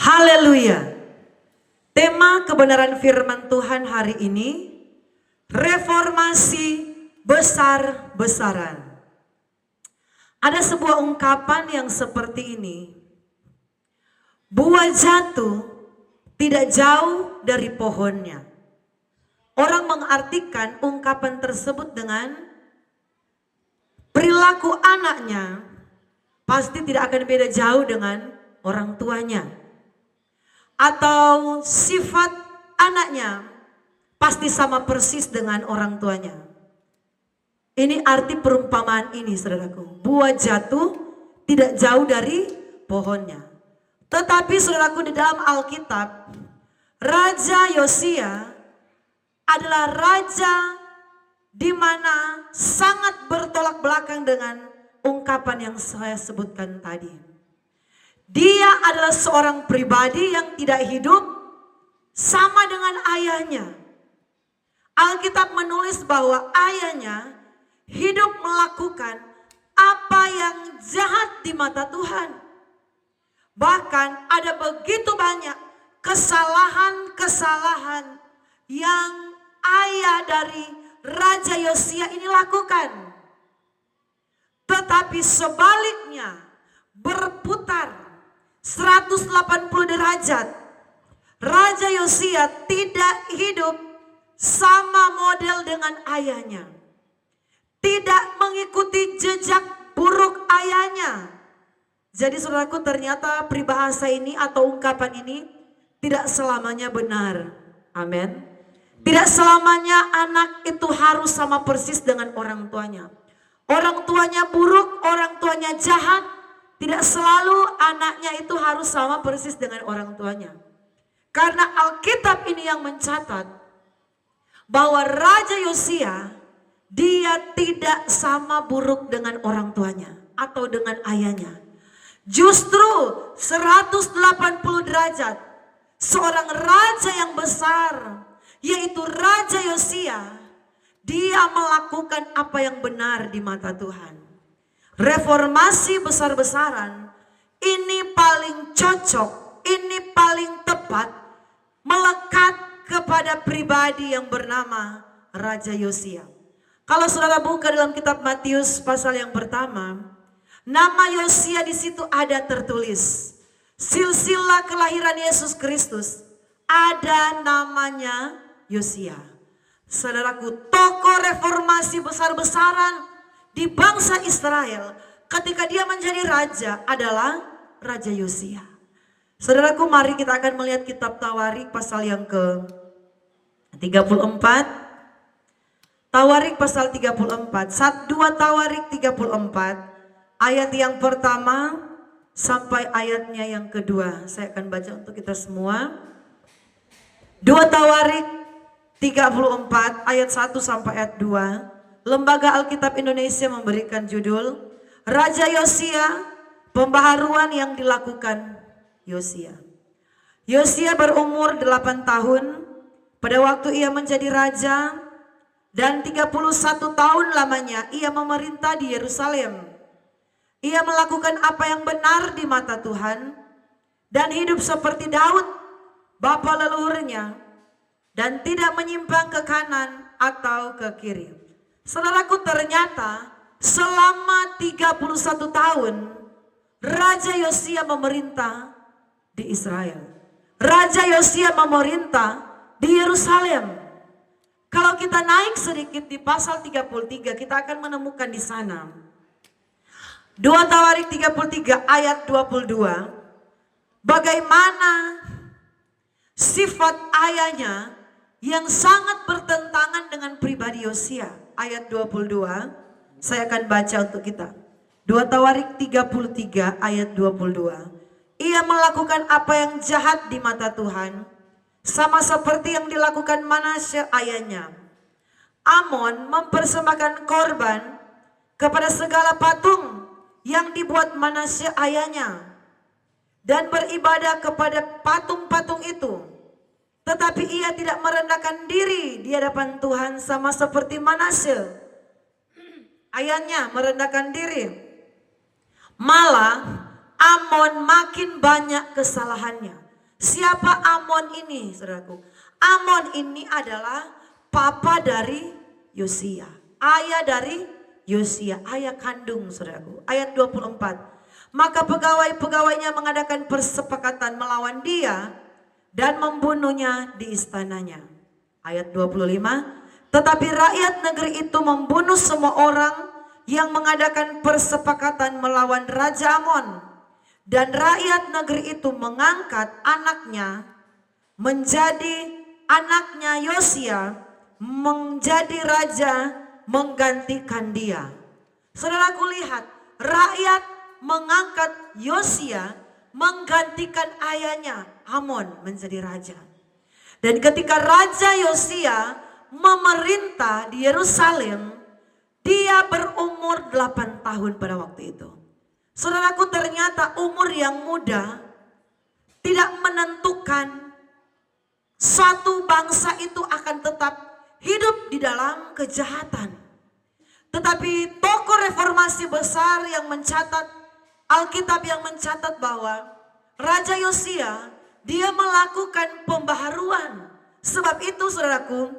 Haleluya. Tema kebenaran firman Tuhan hari ini, reformasi besar-besaran. Ada sebuah ungkapan yang seperti ini. Buah jatuh tidak jauh dari pohonnya. Orang mengartikan ungkapan tersebut dengan perilaku anaknya pasti tidak akan beda jauh dengan orang tuanya. Atau sifat anaknya pasti sama persis dengan orang tuanya. Ini arti perumpamaan ini, saudaraku. Buah jatuh tidak jauh dari pohonnya. Tetapi saudaraku, di dalam Alkitab, Raja Yosia adalah raja di mana sangat bertolak belakang dengan ungkapan yang saya sebutkan tadi. Dia adalah seorang pribadi yang tidak hidup sama dengan ayahnya. Alkitab menulis bahwa ayahnya hidup melakukan apa yang jahat di mata Tuhan. Bahkan ada begitu banyak kesalahan-kesalahan yang ayah dari Raja Yosia ini lakukan. Tetapi sebaliknya berputar 180 derajat. Raja Yosia tidak hidup sama model dengan ayahnya. Tidak mengikuti jejak buruk ayahnya. Jadi saudaraku, ternyata peribahasa ini atau ungkapan ini tidak selamanya benar. Amin. Tidak selamanya anak itu harus sama persis dengan orang tuanya. Orang tuanya buruk, orang tuanya jahat. Tidak selalu anaknya itu harus sama persis dengan orang tuanya. Karena Alkitab ini yang mencatat bahwa Raja Yosia, dia tidak sama buruk dengan orang tuanya atau dengan ayahnya. Justru 180 derajat seorang raja yang besar, yaitu Raja Yosia, dia melakukan apa yang benar di mata Tuhan. Reformasi besar-besaran ini paling cocok, ini paling tepat melekat kepada pribadi yang bernama Raja Yosia. Kalau saudara buka dalam kitab Matius pasal yang pertama, nama Yosia di situ ada tertulis. Silsilah kelahiran Yesus Kristus ada namanya Yosia. Saudaraku, tokoh reformasi besar-besaran di bangsa Israel ketika dia menjadi raja adalah Raja Yosia. Saudaraku, mari kita akan melihat kitab Tawarik pasal yang ke-34. Tawarik pasal 34, 2 Tawarik 34, ayat yang pertama sampai ayatnya yang kedua. Saya akan baca untuk kita semua. 2 Tawarik 34 ayat 1 sampai ayat 2. Lembaga Alkitab Indonesia memberikan judul Raja Yosia, pembaharuan yang dilakukan Yosia. Yosia berumur 8 tahun pada waktu ia menjadi raja, dan 31 tahun lamanya ia memerintah di Yerusalem. Ia melakukan apa yang benar di mata Tuhan dan hidup seperti Daud, bapa leluhurnya, dan tidak menyimpang ke kanan atau ke kiri. Saudaraku, ternyata selama 31 tahun Raja Yosia memerintah di Israel. Raja Yosia memerintah di Yerusalem. Kalau kita naik sedikit di pasal 33, kita akan menemukan di sana 2 Tawarik 33 ayat 22, bagaimana sifat ayahnya yang sangat bertentangan dengan pribadi Yosia. Ayat 22, saya akan baca untuk kita. 2 Tawarik 33 ayat 22. Ia melakukan apa yang jahat di mata Tuhan, sama seperti yang dilakukan Manasye ayahnya. Amon mempersembahkan korban kepada segala patung yang dibuat Manasye ayahnya, dan beribadah kepada patung-patung itu. Tetapi ia tidak merendahkan diri di hadapan Tuhan sama seperti Manasye ayahnya merendahkan diri. Malah Amon makin banyak kesalahannya. Siapa Amon ini, saudaraku? Amon ini adalah papa dari Yosia, ayah dari Yosia, ayah kandung, saudaraku. Ayat 24. Maka pegawai-pegawainya mengadakan persepakatan melawan dia dan membunuhnya di istananya. Ayat 25. Tetapi rakyat negeri itu membunuh semua orang yang mengadakan persepakatan melawan Raja Amon. Dan rakyat negeri itu mengangkat anaknya Yosia menjadi raja menggantikan dia. Saudaraku, lihat, rakyat mengangkat Yosia menggantikan ayahnya Amon menjadi raja. Dan ketika Raja Yosia memerintah di Yerusalem, dia berumur 8 tahun pada waktu itu. Saudaraku, ternyata umur yang muda tidak menentukan suatu bangsa itu akan tetap hidup di dalam kejahatan. Tetapi tokoh reformasi besar yang mencatat, Alkitab yang mencatat bahwa Raja Yosia, dia melakukan pembaharuan. Sebab itu, saudaraku,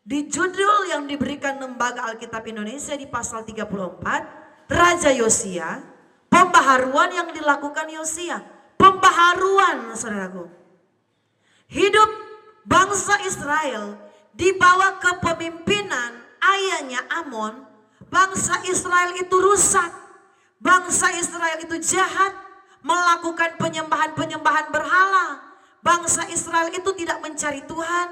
di judul yang diberikan Lembaga Alkitab Indonesia di pasal 34, Raja Yosia, pembaharuan yang dilakukan Yosia. Pembaharuan, saudaraku. Hidup bangsa Israel di bawah kepemimpinan ayahnya Amon, bangsa Israel itu rusak. Bangsa Israel itu jahat, melakukan penyembahan-penyembahan berhala. Bangsa Israel itu tidak mencari Tuhan.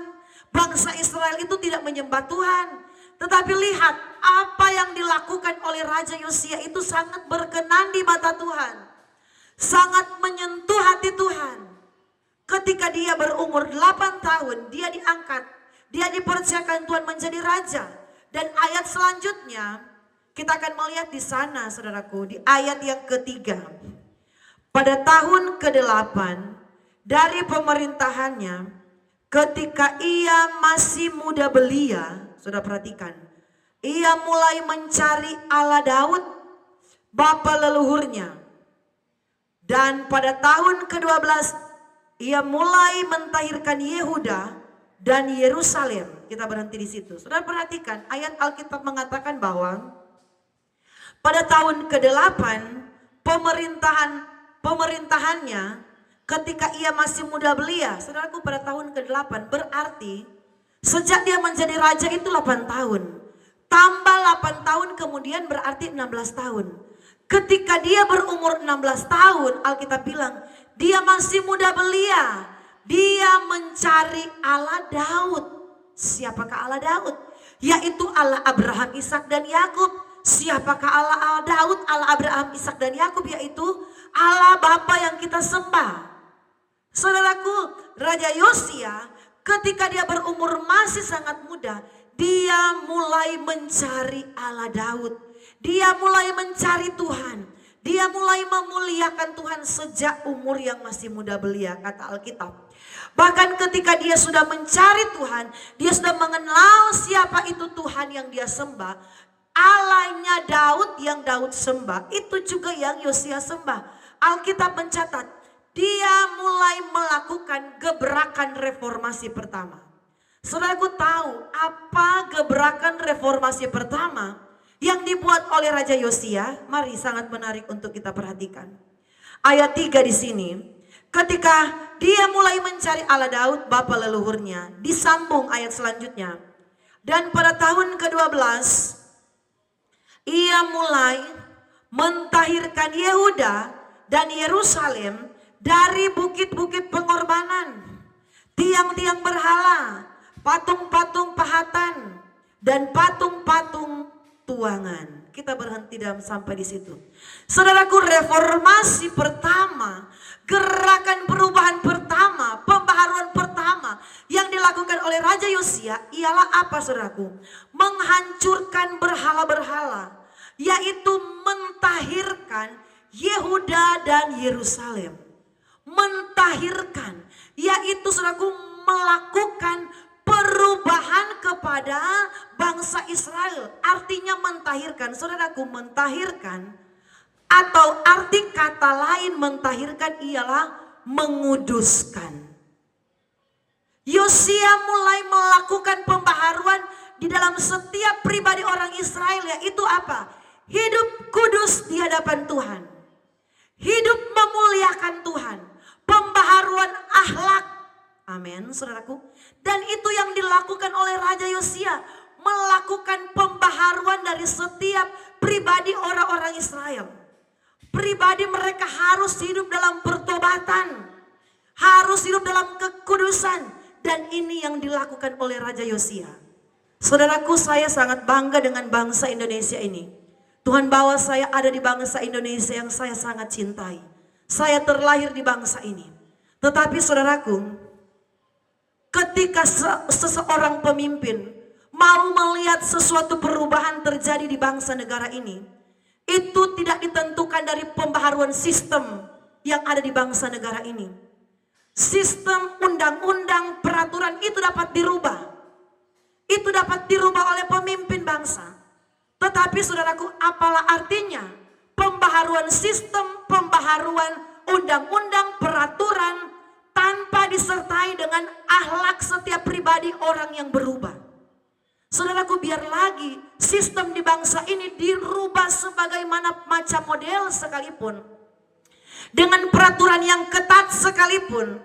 Bangsa Israel itu tidak menyembah Tuhan. Tetapi lihat, apa yang dilakukan oleh Raja Yosia itu sangat berkenan di mata Tuhan. Sangat menyentuh hati Tuhan. Ketika dia berumur 8 tahun, dia diangkat. Dia dipercayakan Tuhan menjadi raja. Dan ayat selanjutnya, kita akan melihat di sana, saudaraku, di ayat yang ketiga. Pada tahun ke-8 dari pemerintahannya, ketika ia masih muda belia, saudara perhatikan, ia mulai mencari Allah Daud, bapa leluhurnya. Dan pada tahun ke-12, ia mulai mentahirkan Yehuda dan Yerusalem. Kita berhenti di situ. Saudara perhatikan, ayat Alkitab mengatakan bahwa pada tahun ke-8 pemerintahannya ketika ia masih muda belia. Saudaraku, pada tahun ke-8 berarti sejak dia menjadi raja itu 8 tahun. Tambah 8 tahun kemudian berarti 16 tahun. Ketika dia berumur 16 tahun, Alkitab bilang dia masih muda belia. Dia mencari Allah Daud. Siapakah Allah Daud? Yaitu Allah Abraham, Ishak dan Yakub. Siapakah Allah Daud, Allah Abraham, Ishak dan Yakub? Yaitu Allah Bapa yang kita sembah. Saudaraku, Raja Yosia ketika dia berumur masih sangat muda, dia mulai mencari Allah Daud. Dia mulai mencari Tuhan. Dia mulai memuliakan Tuhan sejak umur yang masih muda belia, kata Alkitab. Bahkan ketika dia sudah mencari Tuhan, dia sudah mengenal siapa itu Tuhan yang dia sembah. Allahnya Daud yang Daud sembah, itu juga yang Yosia sembah. Alkitab mencatat, dia mulai melakukan gebrakan reformasi pertama. Saudaraku tahu apa gebrakan reformasi pertama yang dibuat oleh Raja Yosia? Mari, sangat menarik untuk kita perhatikan. Ayat 3 di sini, ketika dia mulai mencari Allah Daud, bapa leluhurnya, disambung ayat selanjutnya. Dan pada tahun ke-12, ia mulai mentahirkan Yehuda dan Yerusalem dari bukit-bukit pengorbanan, tiang-tiang berhala, patung-patung pahatan, dan patung-patung tuangan. Kita berhenti sampai di situ. Saudaraku, reformasi pertama, gerakan perubahan pertama, pembaharuan pertama yang dilakukan oleh Raja Yosia ialah apa, saudaraku? Menghancurkan berhala-berhala, yaitu mentahirkan Yehuda dan Yerusalem. Mentahirkan, yaitu saudaraku melakukan perubahan kepada bangsa Israel. Artinya mentahirkan, saudaraku, mentahirkan Atau arti kata lain mentahirkan ialah menguduskan. Yosia mulai melakukan pembaharuan di dalam setiap pribadi orang Israel, yaitu apa? Hidup kudus di hadapan Tuhan. Hidup memuliakan Tuhan. Pembaharuan akhlak. Amin, saudaraku. Dan itu yang dilakukan oleh Raja Yosia. Melakukan pembaharuan dari setiap pribadi orang-orang Israel. Pribadi mereka harus hidup dalam pertobatan. Harus hidup dalam kekudusan. Dan ini yang dilakukan oleh Raja Yosia. Saudaraku, saya sangat bangga dengan bangsa Indonesia ini. Tuhan bawa saya ada di bangsa Indonesia yang saya sangat cintai. Saya terlahir di bangsa ini. Tetapi saudaraku, ketika seseorang pemimpin mau melihat sesuatu perubahan terjadi di bangsa negara ini, itu tidak ditentukan dari pembaharuan sistem yang ada di bangsa negara ini. Sistem undang-undang peraturan itu dapat dirubah. Itu dapat dirubah oleh pemimpin bangsa. Tetapi saudaraku, apalah artinya pembaharuan sistem, pembaharuan undang-undang peraturan tanpa disertai dengan akhlak setiap pribadi orang yang berubah. Saudaraku, biar lagi sistem di bangsa ini dirubah sebagaimana macam model sekalipun, dengan peraturan yang ketat sekalipun,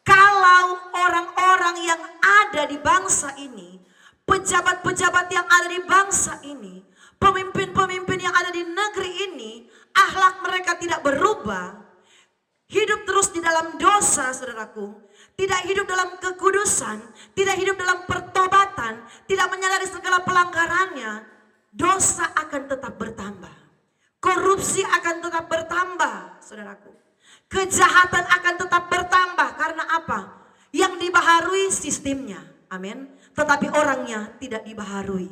kalau orang-orang yang ada di bangsa ini, pejabat-pejabat yang ada di bangsa ini, pemimpin-pemimpin yang ada di negeri ini, akhlak mereka tidak berubah, hidup terus di dalam dosa, saudaraku, tidak hidup dalam kekudusan, tidak hidup dalam pertobatan, tidak menyadari segala pelanggarannya, dosa akan tetap bertambah. Korupsi akan tetap bertambah, saudaraku. Kejahatan akan tetap bertambah. Karena apa? Yang dibaharui sistemnya, amin. Tetapi orangnya tidak dibaharui.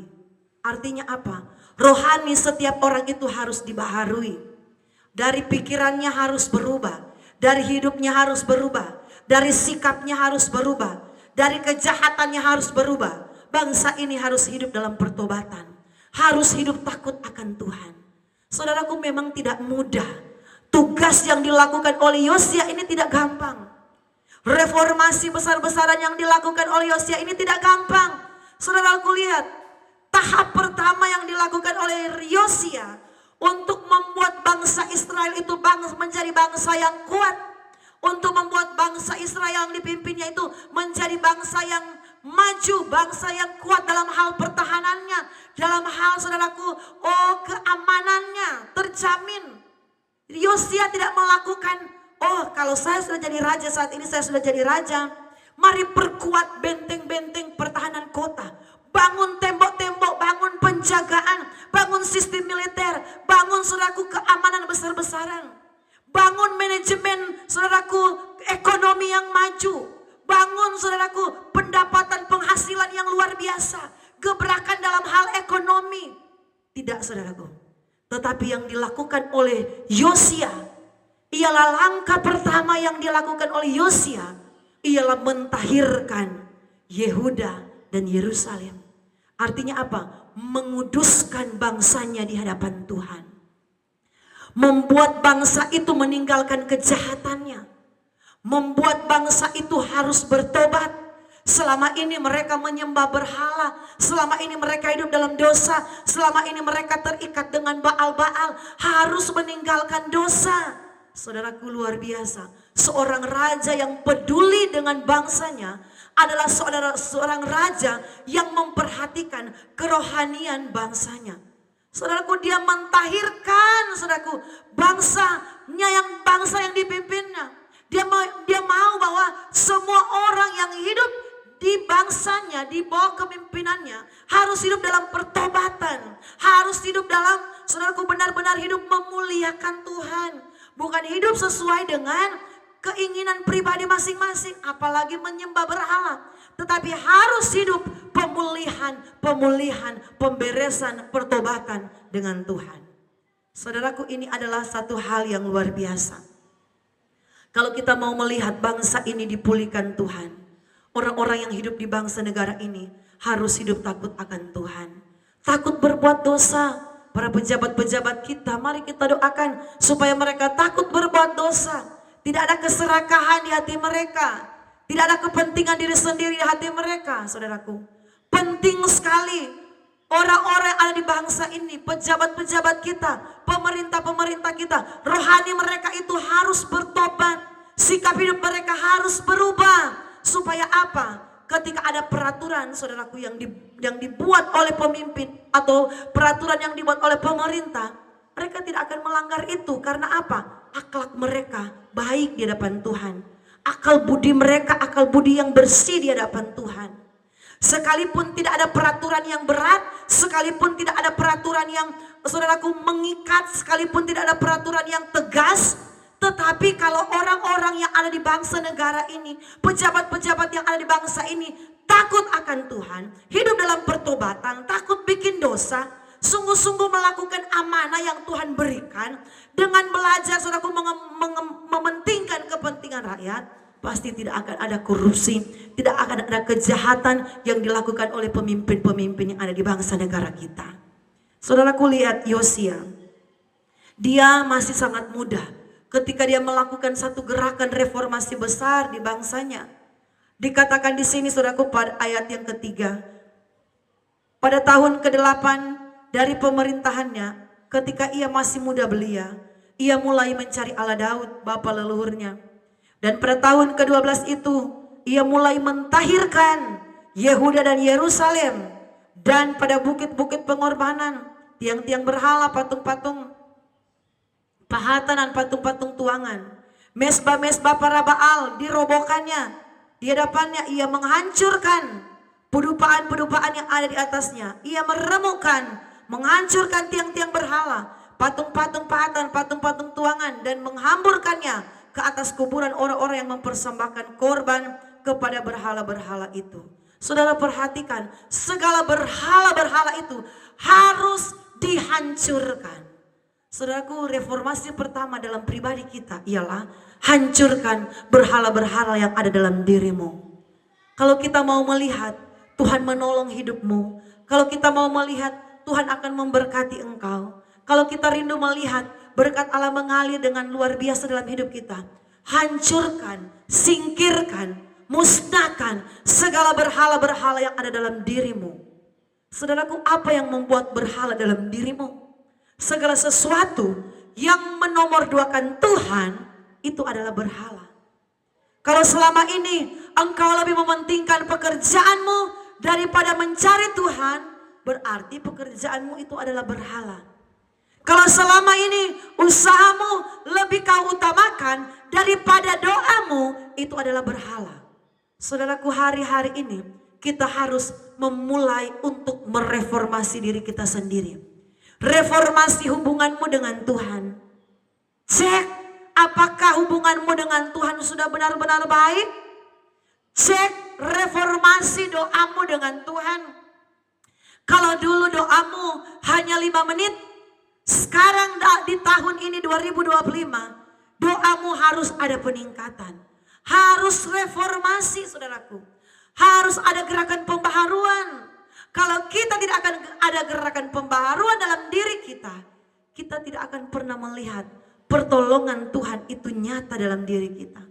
Artinya apa? Rohani setiap orang itu harus dibaharui. Dari pikirannya harus berubah. Dari hidupnya harus berubah. Dari sikapnya harus berubah. Dari kejahatannya harus berubah. Bangsa ini harus hidup dalam pertobatan. Harus hidup takut akan Tuhan. Saudaraku, memang tidak mudah. Tugas yang dilakukan oleh Yosia ini tidak gampang. Reformasi besar-besaran yang dilakukan oleh Yosia ini tidak gampang. Saudaraku, lihat tahap pertama yang dilakukan oleh Yosia untuk membuat bangsa Israel itu menjadi bangsa yang kuat. Untuk membuat bangsa Israel yang dipimpinnya itu menjadi bangsa yang maju, bangsa yang kuat dalam hal pertahanannya, dalam hal, saudaraku, keamanannya terjamin. Yosia tidak melakukan, kalau saya sudah jadi raja, saat ini saya sudah jadi raja, mari perkuat benteng-benteng pertahanan kota, bangun tembok-tembok, bangun penjagaan, bangun sistem militer, bangun, saudaraku, keamanan besar-besaran, bangun manajemen, saudaraku, ekonomi yang maju, bangun, saudaraku, pendapatan penghasilan yang luar biasa, gebrakan dalam hal ekonomi. Tidak, saudaraku. Tetapi yang dilakukan oleh Yosia ialah langkah pertama yang dilakukan oleh Yosia ialah mentahirkan Yehuda dan Yerusalem. Artinya apa? Menguduskan bangsanya di hadapan Tuhan. Membuat bangsa itu meninggalkan kejahatannya. Membuat bangsa itu harus bertobat. Selama ini mereka menyembah berhala, selama ini mereka hidup dalam dosa, selama ini mereka terikat dengan Baal-Baal, harus meninggalkan dosa. Saudaraku, luar biasa. Seorang raja yang peduli dengan bangsanya adalah seorang raja yang memperhatikan kerohanian bangsanya. Saudaraku, dia mentahirkan, saudaraku, bangsa yang dipimpinnya. Dia mau bahwa semua orang yang hidup di bangsanya, di bawah kepemimpinannya, harus hidup dalam pertobatan, harus hidup dalam, saudaraku, benar-benar hidup memuliakan Tuhan, bukan hidup sesuai dengan keinginan pribadi masing-masing, apalagi menyembah berhala, tetapi harus hidup pemulihan, pemberesan, pertobatan dengan Tuhan. Saudaraku, ini adalah satu hal yang luar biasa. Kalau kita mau melihat bangsa ini dipulihkan Tuhan, orang-orang yang hidup di bangsa negara ini harus hidup takut akan Tuhan. Takut berbuat dosa. para pejabat-pejabat kita, mari kita doakan supaya mereka takut berbuat dosa. Tidak ada keserakahan di hati mereka. Tidak ada kepentingan diri sendiri di hati mereka, saudaraku. Penting sekali orang-orang yang ada di bangsa ini, pejabat-pejabat kita, pemerintah-pemerintah kita, rohani mereka itu harus bertobat. Sikap hidup mereka harus berubah. Supaya apa? Ketika ada peraturan, saudaraku, yang dibuat oleh pemimpin atau peraturan yang dibuat oleh pemerintah, mereka tidak akan melanggar itu. Karena apa? Akhlak mereka baik di hadapan Tuhan. Akal budi mereka, akal budi yang bersih di hadapan Tuhan. Sekalipun tidak ada peraturan yang berat, sekalipun tidak ada peraturan yang, saudaraku, mengikat, sekalipun tidak ada peraturan yang tegas, tetapi kalau orang-orang yang ada di bangsa negara ini, pejabat-pejabat yang ada di bangsa ini takut akan Tuhan, hidup dalam pertobatan, takut bikin dosa, sungguh-sungguh melakukan amanah yang Tuhan berikan, dengan belajar, saudaraku, mementingkan kepentingan rakyat, pasti tidak akan ada korupsi, tidak akan ada kejahatan yang dilakukan oleh pemimpin-pemimpin yang ada di bangsa negara kita. Saudaraku, lihat Yosia, dia masih sangat muda ketika dia melakukan satu gerakan reformasi besar di bangsanya. Dikatakan di sini, saudaraku, pada ayat yang ketiga, pada tahun ke-8 dari pemerintahannya, ketika ia masih muda belia, ia mulai mencari Allah Daud, bapa leluhurnya. Dan pada tahun ke-12 itu, ia mulai mentahirkan Yehuda dan Yerusalem. Dan pada bukit-bukit pengorbanan, tiang-tiang berhala, patung-patung pahatan dan patung-patung tuangan, mesbah-mesbah para Baal dirobohkannya. Di hadapannya ia menghancurkan pedupaan-pedupaan yang ada di atasnya. Ia meremukkan, menghancurkan tiang-tiang berhala, patung-patung pahatan, patung-patung tuangan, dan menghamburkannya ke atas kuburan orang-orang yang mempersembahkan korban kepada berhala-berhala itu. Saudara perhatikan, segala berhala-berhala itu harus dihancurkan. Saudaraku, reformasi pertama dalam pribadi kita ialah hancurkan berhala-berhala yang ada dalam dirimu. Kalau kita mau melihat Tuhan menolong hidupmu, kalau kita mau melihat Tuhan akan memberkati engkau, kalau kita rindu melihat berkat Allah mengalir dengan luar biasa dalam hidup kita, hancurkan, singkirkan, musnahkan segala berhala-berhala yang ada dalam dirimu. Saudaraku, apa yang membuat berhala dalam dirimu? Segala sesuatu yang menomorduakan Tuhan itu adalah berhala. Kalau selama ini engkau lebih mementingkan pekerjaanmu daripada mencari Tuhan, berarti pekerjaanmu itu adalah berhala. Kalau selama ini usahamu lebih kau utamakan daripada doamu, itu adalah berhala. Saudaraku, hari-hari ini kita harus memulai untuk mereformasi diri kita sendiri. Reformasi hubunganmu dengan Tuhan. Cek apakah hubunganmu dengan Tuhan sudah benar-benar baik. Cek reformasi doamu dengan Tuhan. Kalau dulu doamu hanya 5 menit, sekarang di tahun ini 2025, doamu harus ada peningkatan. Harus reformasi, saudaraku. Harus ada gerakan pembaharuan. Kalau kita tidak akan ada gerakan pembaharuan dalam diri kita, kita tidak akan pernah melihat pertolongan Tuhan itu nyata dalam diri kita.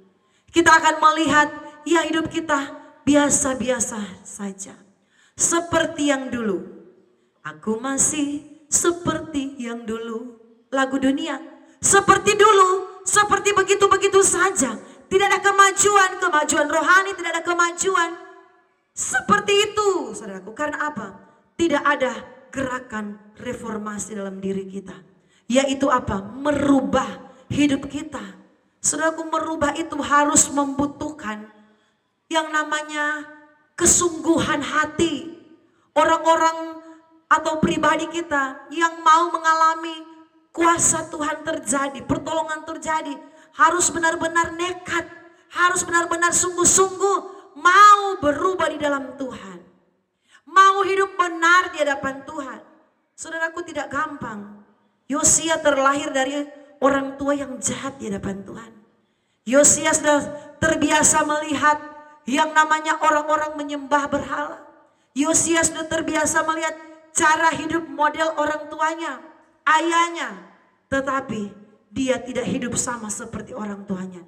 Kita akan melihat, ya, hidup kita biasa-biasa saja. Seperti yang dulu. Aku masih seperti yang dulu. Lagu dunia. Seperti dulu, seperti begitu-begitu saja. Tidak ada kemajuan rohani, tidak ada kemajuan. Seperti itu, saudaraku. Karena apa? Tidak ada gerakan reformasi dalam diri kita. Yaitu apa? Merubah hidup kita. Saudaraku, merubah itu harus membutuhkan yang namanya kesungguhan hati. Orang-orang atau pribadi kita yang mau mengalami kuasa Tuhan terjadi, pertolongan terjadi, harus benar-benar nekat, harus benar-benar sungguh-sungguh mau berubah di dalam Tuhan. Mau hidup benar di hadapan Tuhan. Saudaraku, tidak gampang. Yosia terlahir dari orang tua yang jahat di hadapan Tuhan. Yosia sudah terbiasa melihat yang namanya orang-orang menyembah berhala. Yosia sudah terbiasa melihat cara hidup model orang tuanya. ayahnya, tetapi dia tidak hidup sama seperti orang tuanya.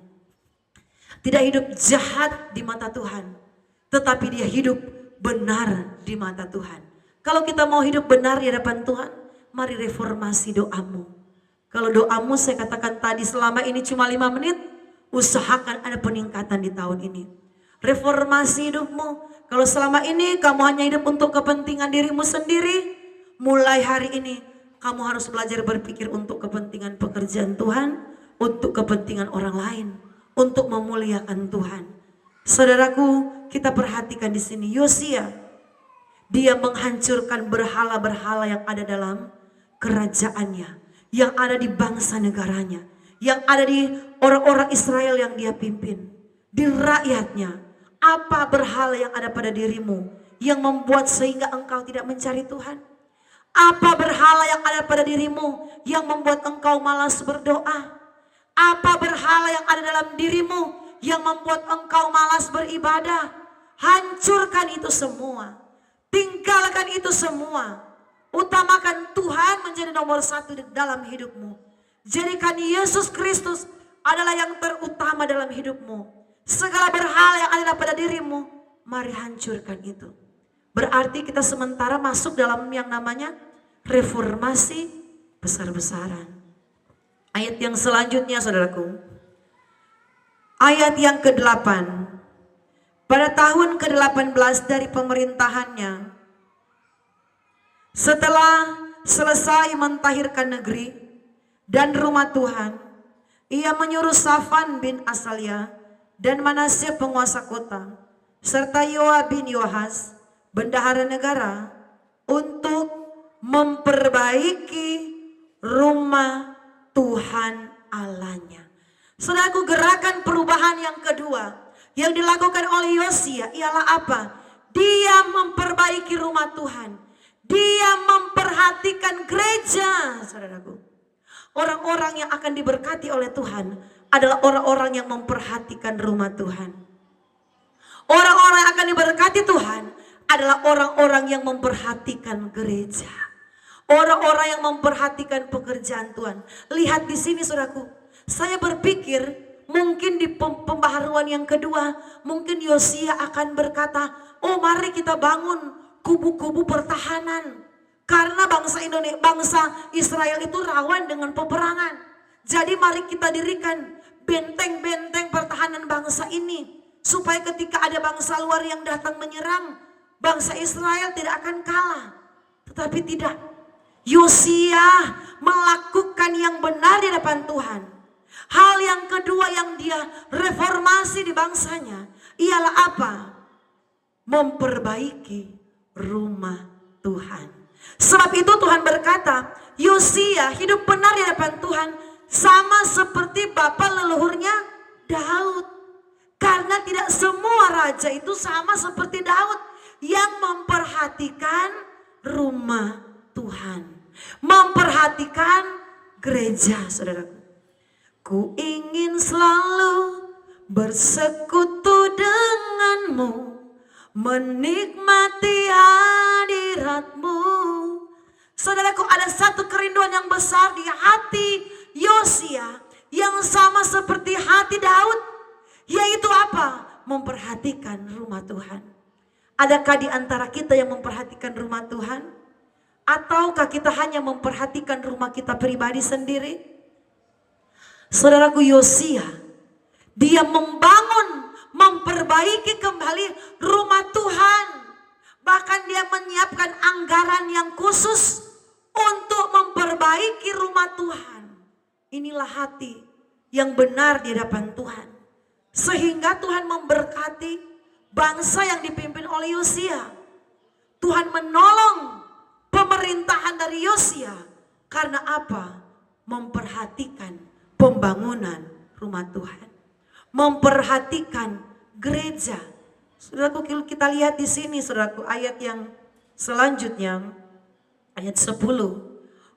Tidak hidup jahat di mata Tuhan, tetapi dia hidup benar di mata Tuhan. Kalau kita mau hidup benar di hadapan Tuhan, mari reformasi doamu. Kalau doamu saya katakan tadi selama ini cuma 5 menit, usahakan ada peningkatan di tahun ini. Reformasi hidupmu. Kalau selama ini kamu hanya hidup untuk kepentingan dirimu sendiri, mulai hari ini kamu harus belajar berpikir untuk kepentingan pekerjaan Tuhan, untuk kepentingan orang lain, untuk memuliakan Tuhan. Saudaraku, kita perhatikan di sini Yosia, dia menghancurkan berhala-berhala yang ada dalam kerajaannya, yang ada di bangsa negaranya, yang ada di orang-orang Israel yang dia pimpin, di rakyatnya. Apa berhala yang ada pada dirimu yang membuat sehingga engkau tidak mencari Tuhan? Apa berhala yang ada pada dirimu yang membuat engkau malas berdoa? Apa berhala yang ada dalam dirimu yang membuat engkau malas beribadah? Hancurkan itu semua. Tinggalkan itu semua. Utamakan Tuhan menjadi nomor 1 dalam hidupmu. Jadikan Yesus Kristus adalah yang terutama dalam hidupmu. Segala berhala yang ada pada dirimu, mari hancurkan itu. Berarti kita sementara masuk dalam yang namanya reformasi besar-besaran. Ayat yang selanjutnya saudaraku. Ayat yang ke-8. Pada tahun ke-18 dari pemerintahannya, setelah selesai mentahirkan negeri dan rumah Tuhan, ia menyuruh Safan bin Asalia dan Manasye penguasa kota, serta Yoab bin Yohas, bendahara negara, untuk memperbaiki rumah Tuhan Allahnya. Saudaraku, gerakan perubahan yang kedua yang dilakukan oleh Yosia ialah apa? Dia memperbaiki rumah Tuhan. Dia memperhatikan gereja, saudaraku. Orang-orang yang akan diberkati oleh Tuhan adalah orang-orang yang memperhatikan rumah Tuhan. Orang-orang yang akan diberkati Tuhan adalah orang-orang yang memperhatikan gereja. Orang-orang yang memperhatikan pekerjaan Tuhan. Lihat di sini saudaraku, saya berpikir mungkin di pembaharuan yang kedua, mungkin Yosia akan berkata, oh mari kita bangun kubu-kubu pertahanan. Karena bangsa Israel itu rawan dengan peperangan. Jadi mari kita dirikan benteng-benteng pertahanan bangsa ini. Supaya ketika ada bangsa luar yang datang menyerang, bangsa Israel tidak akan kalah. Tetapi tidak. Yosia melakukan yang benar di depan Tuhan. Hal yang kedua yang dia reformasi di bangsanya ialah apa? Memperbaiki rumah Tuhan. Sebab itu Tuhan berkata, Yosia hidup benar di hadapan Tuhan sama seperti bapa leluhurnya Daud. Karena tidak semua raja itu sama seperti Daud yang memperhatikan rumah Tuhan, memperhatikan gereja, saudaraku. Ku ingin selalu bersekutu denganmu, menikmati hadiratmu. Saudaraku, ada satu kerinduan yang besar di hati Yosia yang sama seperti hati Daud, yaitu apa? Memperhatikan rumah Tuhan. Adakah di antara kita yang memperhatikan rumah Tuhan? Ataukah kita hanya memperhatikan rumah kita pribadi sendiri? Saudaraku, Yosia, dia membangun, memperbaiki kembali rumah Tuhan. Bahkan dia menyiapkan anggaran yang khusus untuk memperbaiki rumah Tuhan. Inilah hati yang benar di hadapan Tuhan. Sehingga Tuhan memberkati bangsa yang dipimpin oleh Yosia. Tuhan menolong pemerintahan dari Yosia. Karena apa? Memperhatikan pembangunan rumah Tuhan. Memperhatikan gereja. Saudaraku, kita lihat di sini saudaraku, ayat yang selanjutnya, ayat 10.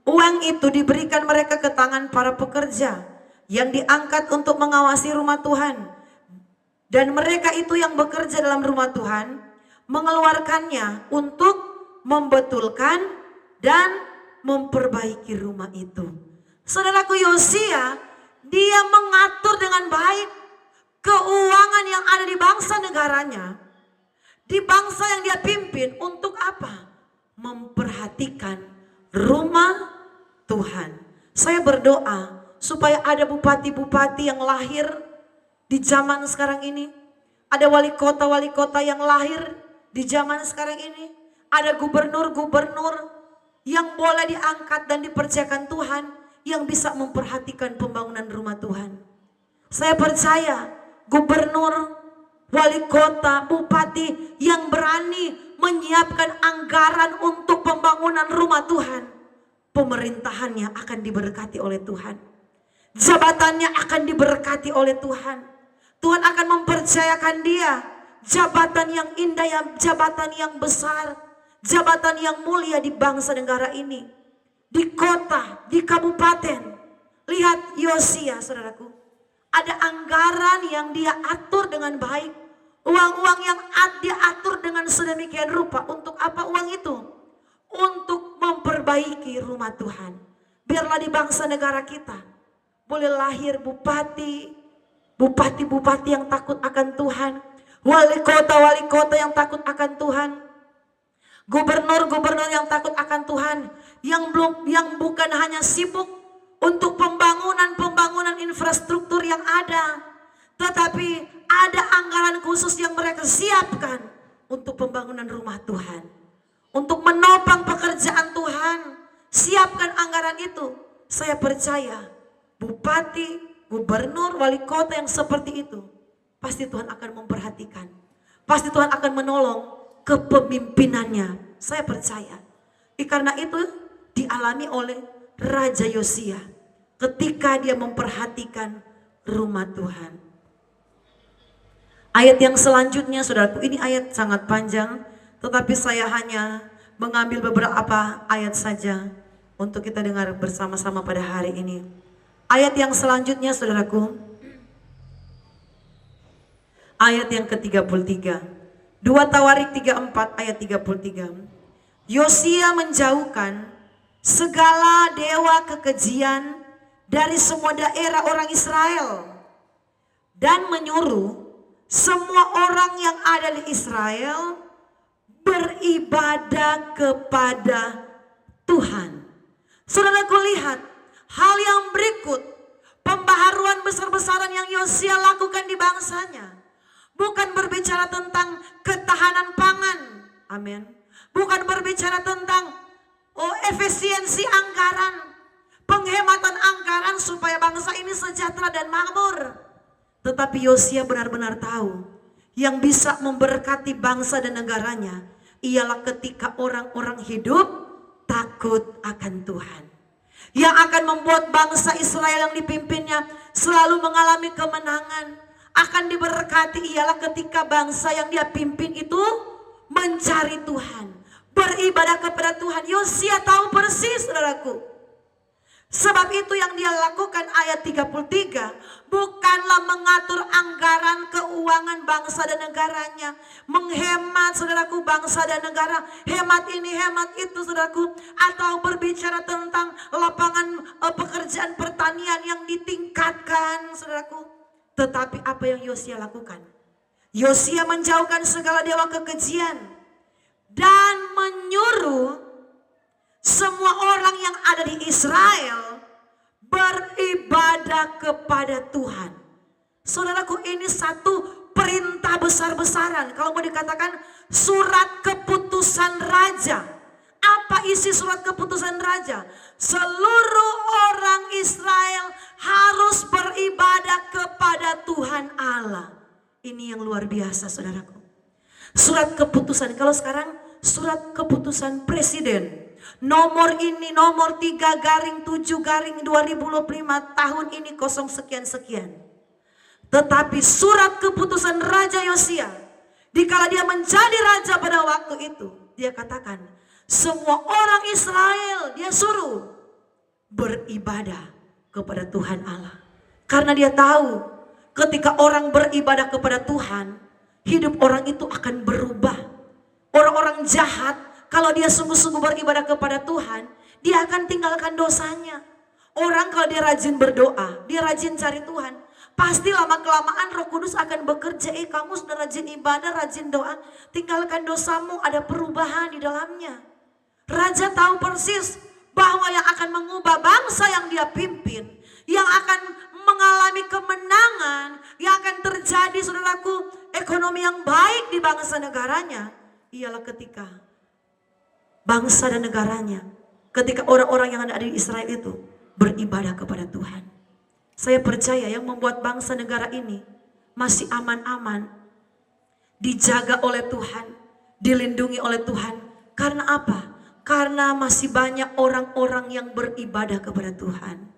Uang itu diberikan mereka ke tangan para pekerja yang diangkat untuk mengawasi rumah Tuhan. Dan mereka itu yang bekerja dalam rumah Tuhan mengeluarkannya untuk membetulkan dan memperbaiki rumah itu. Saudaraku, Yosia, dia mengatur dengan baik keuangan yang ada di bangsa negaranya, di bangsa yang dia pimpin. Untuk apa? Memperhatikan rumah Tuhan. Saya berdoa supaya ada bupati-bupati yang lahir di zaman sekarang ini. Ada wali kota yang lahir di zaman sekarang ini. Ada gubernur-gubernur yang boleh diangkat dan dipercayakan Tuhan, yang bisa memperhatikan pembangunan rumah Tuhan. Saya percaya gubernur, wali kota, bupati yang berani menyiapkan anggaran untuk pembangunan rumah Tuhan, pemerintahannya akan diberkati oleh Tuhan. Jabatannya akan diberkati oleh Tuhan. Tuhan akan mempercayakan dia jabatan yang indah, jabatan yang besar, jabatan yang mulia di bangsa negara ini, di kota, di kabupaten. Lihat Yosia, saudaraku, ada anggaran yang dia atur dengan baik, uang-uang yang dia atur dengan sedemikian rupa. Untuk apa uang itu? Untuk memperbaiki rumah Tuhan. Biarlah di bangsa negara kita boleh lahir bupati yang takut akan Tuhan, wali kota yang takut akan Tuhan, gubernur yang takut akan Tuhan, yang bukan hanya sibuk untuk pembangunan infrastruktur yang ada, tetapi ada anggaran khusus yang mereka siapkan untuk pembangunan rumah Tuhan, untuk menopang pekerjaan Tuhan. Siapkan anggaran itu. Saya percaya bupati, gubernur, wali kota yang seperti itu, pasti Tuhan akan memperhatikan, pasti Tuhan akan menolong kepemimpinannya. Saya percaya. Karena itu dialami oleh Raja Yosia ketika dia memperhatikan rumah Tuhan. Ayat yang selanjutnya, saudaraku, ini ayat sangat panjang, tetapi saya hanya mengambil beberapa ayat saja untuk kita dengar bersama-sama pada hari ini. Ayat yang selanjutnya, saudaraku, ayat yang ke-33. 2 Tawarik 34 ayat 33. Yosia menjauhkan segala dewa kekejian dari semua daerah orang Israel dan menyuruh semua orang yang ada di Israel beribadah kepada Tuhan. Saudaraku, lihat hal yang berikut, pembaharuan besar-besaran yang Yosia lakukan di bangsanya. Bukan berbicara tentang ketahanan pangan, amin. Bukan berbicara tentang efisiensi anggaran, penghematan anggaran supaya bangsa ini sejahtera dan makmur. Tetapi Yosia benar-benar tahu yang bisa memberkati bangsa dan negaranya ialah ketika orang-orang hidup takut akan Tuhan. Yang akan membuat bangsa Israel yang dipimpinnya selalu mengalami kemenangan, akan diberkati ialah ketika bangsa yang dia pimpin itu mencari Tuhan, beribadah kepada Tuhan. Yosia tahu persis, saudaraku. Sebab itu yang dia lakukan ayat 33, bukanlah mengatur anggaran keuangan bangsa dan negaranya, menghemat, saudaraku, bangsa dan negara, hemat ini hemat itu, saudaraku, atau berbicara tentang lapangan pekerjaan pertanian yang ditingkatkan, saudaraku. Tetapi apa yang Yosia lakukan? Yosia menjauhkan segala dewa kekejian dan menyuruh semua orang yang ada di Israel beribadah kepada Tuhan. Saudaraku, ini satu perintah besar-besaran. Kalau mau dikatakan surat keputusan raja. Apa isi surat keputusan raja? Seluruh orang Israel harus beribadah kepada Tuhan Allah. Ini yang luar biasa, saudaraku. Surat keputusan, kalau sekarang surat keputusan presiden. Nomor ini, nomor 3/7/2025 tahun ini 0 sekian-sekian. Tetapi surat keputusan Raja Yosia, dikala dia menjadi raja pada waktu itu, dia katakan, semua orang Israel dia suruh beribadah kepada Tuhan Allah. Karena dia tahu ketika orang beribadah kepada Tuhan, hidup orang itu akan berubah. Orang-orang jahat, kalau dia sungguh-sungguh beribadah kepada Tuhan, Dia akan tinggalkan dosanya. Orang kalau dia rajin berdoa, dia rajin cari Tuhan, pasti lama-kelamaan Roh Kudus akan bekerja. Kamu sudah rajin ibadah, rajin doa, tinggalkan dosamu, ada perubahan di dalamnya. Raja tahu persis bahwa yang akan mengubah bangsa yang dia pimpin, yang akan mengalami kemenangan, yang akan terjadi, saudaraku, ekonomi yang baik di bangsa negaranya, ialah ketika bangsa dan negaranya, ketika orang-orang yang ada di Israel itu beribadah kepada Tuhan. Saya percaya yang membuat bangsa negara ini masih aman-aman, dijaga oleh Tuhan, dilindungi oleh Tuhan. Karena apa? Karena masih banyak orang-orang yang beribadah kepada Tuhan.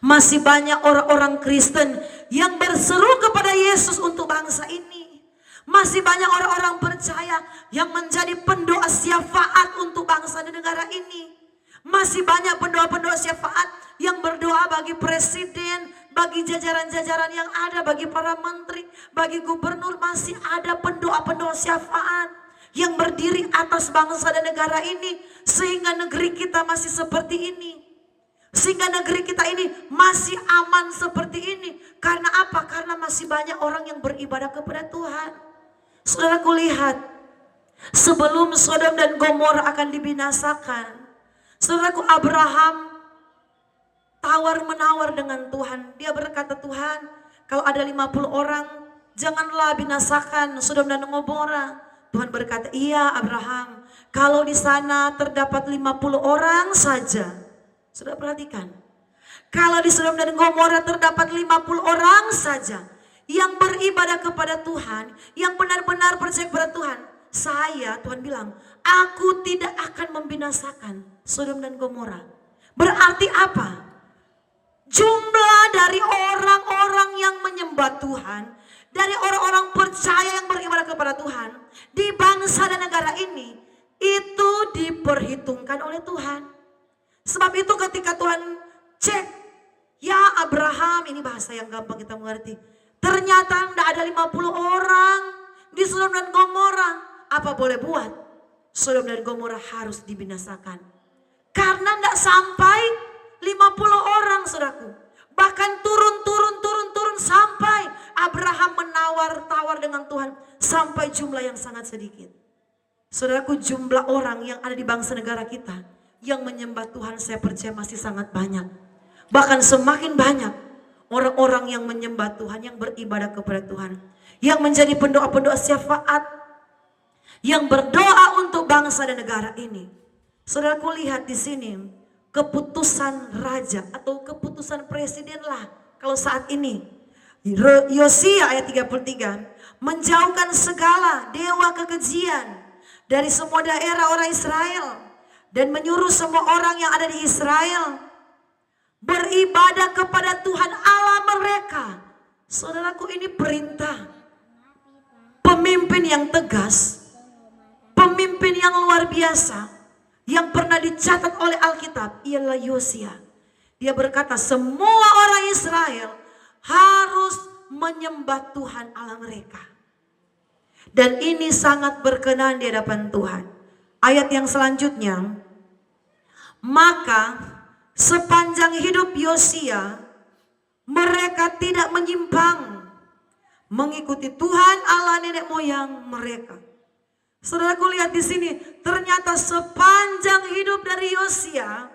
Masih banyak orang-orang Kristen yang berseru kepada Yesus untuk bangsa ini. Masih banyak orang-orang percaya yang menjadi pendoa syafaat untuk bangsa dan negara ini. Masih banyak pendoa-pendoa syafaat yang berdoa bagi presiden, bagi jajaran-jajaran yang ada, bagi para menteri, bagi gubernur. Masih ada pendoa-pendoa syafaat yang berdiri atas bangsa dan negara ini, sehingga negeri kita masih seperti ini. Sehingga negeri kita ini masih aman seperti ini. Karena apa? Karena masih banyak orang yang beribadah kepada Tuhan. Saudaraku, lihat, sebelum Sodom dan Gomora akan dibinasakan, saudaraku, Abraham tawar-menawar dengan Tuhan. Dia berkata, Tuhan, kalau ada 50 orang, janganlah binasakan Sodom dan Gomora. Tuhan berkata, iya Abraham, kalau di sana terdapat 50 orang saja. Sudah perhatikan, kalau di Sodom dan Gomora terdapat 50 orang saja yang beribadah kepada Tuhan, yang benar-benar percaya kepada Tuhan, Tuhan bilang, aku tidak akan membinasakan Sodom dan Gomora. Berarti apa? Jumlah dari orang-orang yang menyembah Tuhan, dari orang-orang percaya yang beribadah kepada Tuhan di bangsa dan negara ini, itu diperhitungkan oleh Tuhan. Sebab itu ketika Tuhan cek, ya Abraham, ini bahasa yang gampang kita mengerti, ternyata tidak ada 50 orang di Sodom dan Gomora. Apa boleh buat? Sodom dan Gomora harus dibinasakan. Karena tidak sampai 50 orang, saudaraku. Bahkan turun sampai Abraham menawar-tawar dengan Tuhan sampai jumlah yang sangat sedikit. Saudaraku, jumlah orang yang ada di bangsa negara kita yang menyembah Tuhan, saya percaya masih sangat banyak. Bahkan semakin banyak orang-orang yang menyembah Tuhan, yang beribadah kepada Tuhan, yang menjadi pendoa-pendoa syafaat, yang berdoa untuk bangsa dan negara ini. Saudaraku, lihat di sini keputusan raja atau keputusan presiden lah kalau saat ini. Yosia ayat 33, menjauhkan segala dewa kekejian dari semua daerah orang Israel, dan menyuruh semua orang yang ada di Israel beribadah kepada Tuhan Allah mereka. Saudaraku, ini perintah pemimpin yang tegas, pemimpin yang luar biasa, yang pernah dicatat oleh Alkitab, ialah Yosia. Dia berkata semua orang Israel harus menyembah Tuhan Allah mereka. Dan ini sangat berkenan di hadapan Tuhan. Ayat yang selanjutnya, maka sepanjang hidup Yosia mereka tidak menyimpang mengikuti Tuhan Allah nenek moyang mereka. Saudaraku, lihat di sini, ternyata sepanjang hidup dari Yosia,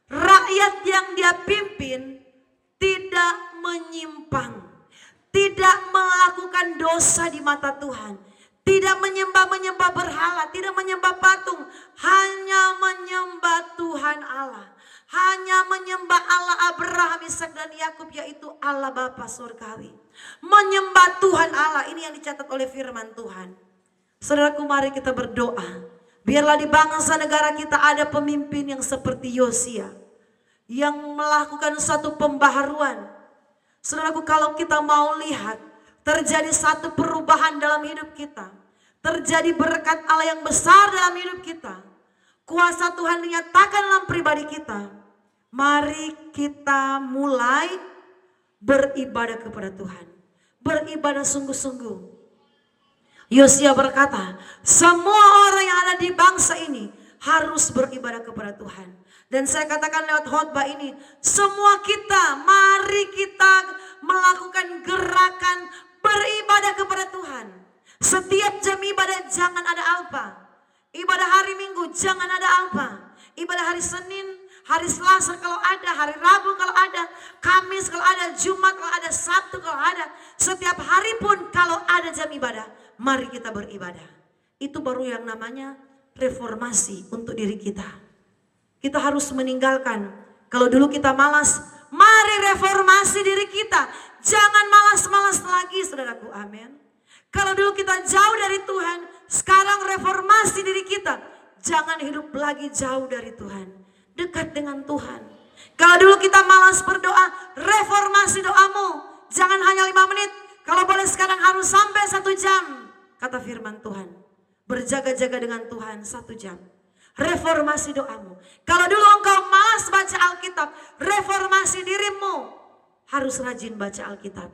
rakyat yang dia pimpin tidak menyimpang, tidak melakukan dosa di mata Tuhan, tidak menyembah berhala, tidak menyembah patung, hanya menyembah Tuhan Allah, hanya menyembah Allah Abraham, Ishak dan Yakub, yaitu Allah Bapa Surgawi. Menyembah Tuhan Allah, ini yang dicatat oleh firman Tuhan. Saudaraku, mari kita berdoa, biarlah di bangsa negara kita ada pemimpin yang seperti Yosia, yang melakukan satu pembaharuan. Saudaraku, kalau kita mau lihat terjadi satu perubahan dalam hidup kita, terjadi berkat Allah yang besar dalam hidup kita, kuasa Tuhan dinyatakan dalam pribadi kita, mari kita mulai beribadah kepada Tuhan, beribadah sungguh-sungguh. Yosia berkata, semua orang yang ada di bangsa ini harus beribadah kepada Tuhan. Dan saya katakan lewat khotbah ini, semua kita, mari kita melakukan gerakan beribadah kepada Tuhan. Setiap jam ibadah jangan ada alpa. Ibadah hari Minggu jangan ada alpa. Ibadah hari Senin, hari Selasa kalau ada, hari Rabu kalau ada, Kamis kalau ada, Jumat kalau ada, Sabtu kalau ada. Setiap hari pun kalau ada jam ibadah, mari kita beribadah. Itu baru yang namanya reformasi untuk diri kita. Kita harus meninggalkan, kalau dulu kita malas, mari reformasi diri kita. Jangan malas-malas lagi, saudaraku, amin. Kalau dulu kita jauh dari Tuhan, sekarang reformasi diri kita. Jangan hidup lagi jauh dari Tuhan, dekat dengan Tuhan. Kalau dulu kita malas berdoa, reformasi doamu. Jangan hanya 5 menit, kalau boleh sekarang harus sampai 1 jam. Kata firman Tuhan, berjaga-jaga dengan Tuhan 1 jam. Reformasi doamu. Kalau dulu engkau malas baca Alkitab, reformasi dirimu. Harus rajin baca Alkitab.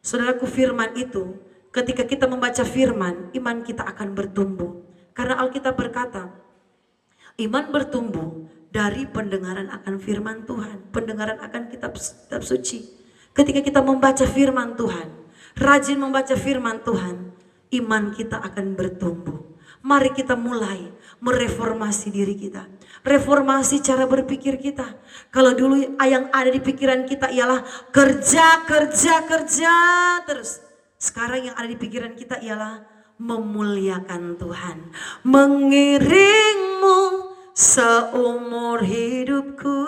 Saudaraku, firman itu, ketika kita membaca firman, iman kita akan bertumbuh. Karena Alkitab berkata, iman bertumbuh dari pendengaran akan firman Tuhan. Pendengaran akan kitab suci. Ketika kita membaca firman Tuhan, rajin membaca firman Tuhan, iman kita akan bertumbuh. Mari kita mulai mereformasi diri kita. Reformasi cara berpikir kita. Kalau dulu yang ada di pikiran kita ialah kerja terus. Sekarang yang ada di pikiran kita ialah memuliakan Tuhan. Mengiringmu seumur hidupku.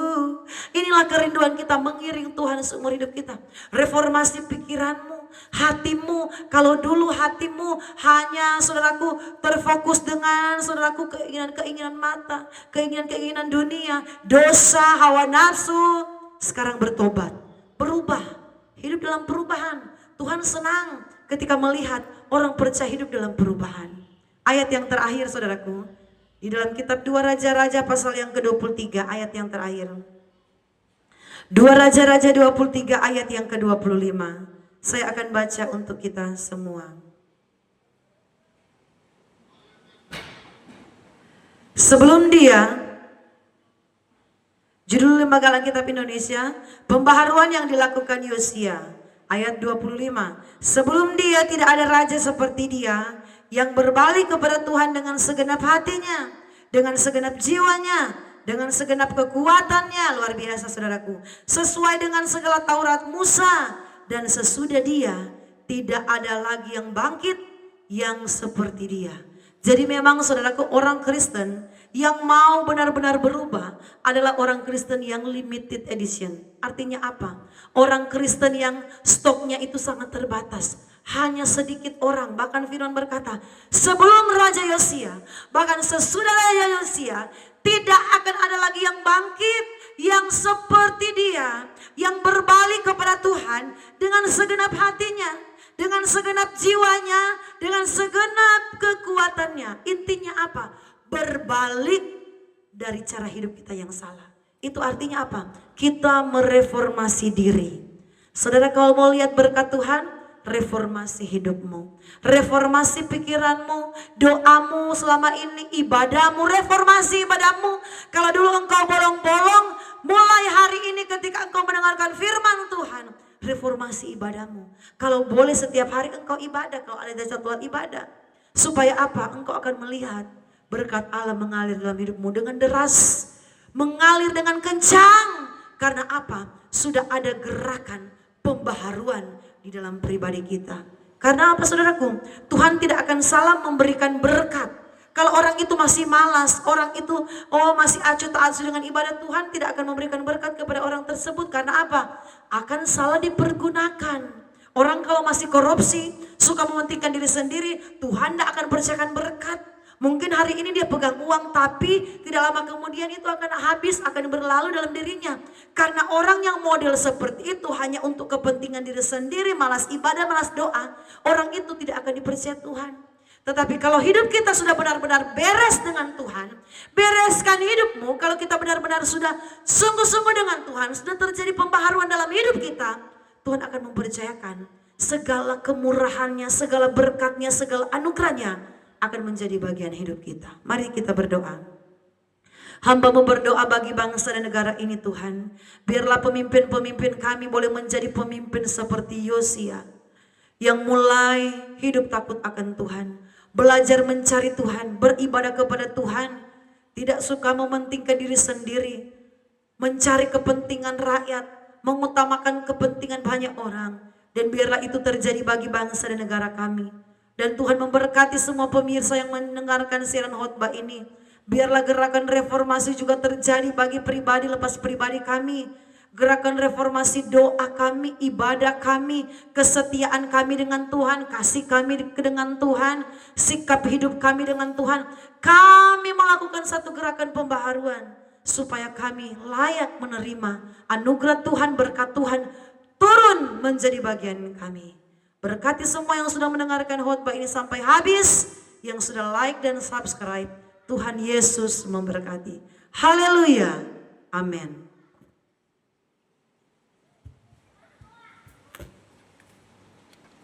Inilah kerinduan kita, mengiring Tuhan seumur hidup kita. Reformasi pikiranmu, hatimu. Kalau dulu hatimu hanya, saudaraku, terfokus dengan, saudaraku, keinginan-keinginan mata, keinginan-keinginan dunia, dosa, hawa nafsu. Sekarang bertobat, berubah, hidup dalam perubahan. Tuhan senang ketika melihat orang percaya hidup dalam perubahan. Ayat yang terakhir, saudaraku, di dalam kitab 2 Raja-Raja pasal yang ke-23, ayat yang terakhir. 2 Raja-Raja 23 ayat yang ke-25. Saya akan baca untuk kita semua. Sebelum dia, judul Lembaga Alkitab Indonesia, pembaharuan yang dilakukan Yosia, ayat 25. Sebelum dia tidak ada raja seperti dia, yang berbalik kepada Tuhan dengan segenap hatinya, dengan segenap jiwanya, dengan segenap kekuatannya. Luar biasa, saudaraku. Sesuai dengan segala Taurat Musa. Dan sesudah dia tidak ada lagi yang bangkit yang seperti dia. Jadi memang, saudaraku, orang Kristen yang mau benar-benar berubah adalah orang Kristen yang limited edition. Artinya apa? Orang Kristen yang stoknya itu sangat terbatas. Hanya sedikit orang. Bahkan firman berkata, sebelum Raja Yosia, bahkan sesudah Raja Yosia, tidak akan ada lagi yang bangkit yang seperti dia, yang berbalik kepada Tuhan dengan segenap hatinya, dengan segenap jiwanya, dengan segenap kekuatannya. Intinya apa? Berbalik dari cara hidup kita yang salah. Itu artinya apa? Kita mereformasi diri. Saudara, kalau mau lihat berkat Tuhan, reformasi hidupmu, reformasi pikiranmu, doamu selama ini, ibadahmu, reformasi ibadahmu. Kalau dulu engkau bolong-bolong, mulai hari ini ketika engkau mendengarkan firman Tuhan, reformasi ibadahmu. Kalau boleh setiap hari engkau ibadah, kalau ada jadwal ibadah. Supaya apa? Engkau akan melihat berkat Allah mengalir dalam hidupmu dengan deras, mengalir dengan kencang. Karena apa? Sudah ada gerakan pembaharuan di dalam pribadi kita. Karena apa, saudaraku? Tuhan tidak akan salah memberikan berkat. Kalau orang itu masih malas, orang itu masih acuh tak acuh dengan ibadah, Tuhan tidak akan memberikan berkat kepada orang tersebut. Karena apa? Akan salah dipergunakan. Orang kalau masih korupsi, suka mementingkan diri sendiri, Tuhan tidak akan percayakan berkat. Mungkin hari ini dia pegang uang, tapi tidak lama kemudian itu akan habis, akan berlalu dalam dirinya. Karena orang yang model seperti itu hanya untuk kepentingan diri sendiri, malas ibadah, malas doa, orang itu tidak akan dipercaya Tuhan. Tetapi kalau hidup kita sudah benar-benar beres dengan Tuhan, bereskan hidupmu. Kalau kita benar-benar sudah sungguh-sungguh dengan Tuhan, sudah terjadi pembaharuan dalam hidup kita, Tuhan akan mempercayakan segala kemurahannya, segala berkatnya, segala anugerahnya akan menjadi bagian hidup kita. Mari kita berdoa. Hamba-Mu berdoa bagi bangsa dan negara ini Tuhan. Biarlah pemimpin-pemimpin kami boleh menjadi pemimpin seperti Yosia, yang mulai hidup takut akan Tuhan, belajar mencari Tuhan, beribadah kepada Tuhan, tidak suka mementingkan diri sendiri, mencari kepentingan rakyat, mengutamakan kepentingan banyak orang. Dan biarlah itu terjadi bagi bangsa dan negara kami. Dan Tuhan memberkati semua pemirsa yang mendengarkan siaran khotbah ini. Biarlah gerakan reformasi juga terjadi bagi pribadi lepas pribadi kami. Gerakan reformasi doa kami, ibadah kami, kesetiaan kami dengan Tuhan, kasih kami dengan Tuhan, sikap hidup kami dengan Tuhan. Kami melakukan satu gerakan pembaharuan supaya kami layak menerima anugerah Tuhan, berkat Tuhan turun menjadi bagian kami. Berkati semua yang sudah mendengarkan khotbah ini sampai habis, yang sudah like dan subscribe. Tuhan Yesus memberkati. Haleluya. Amin.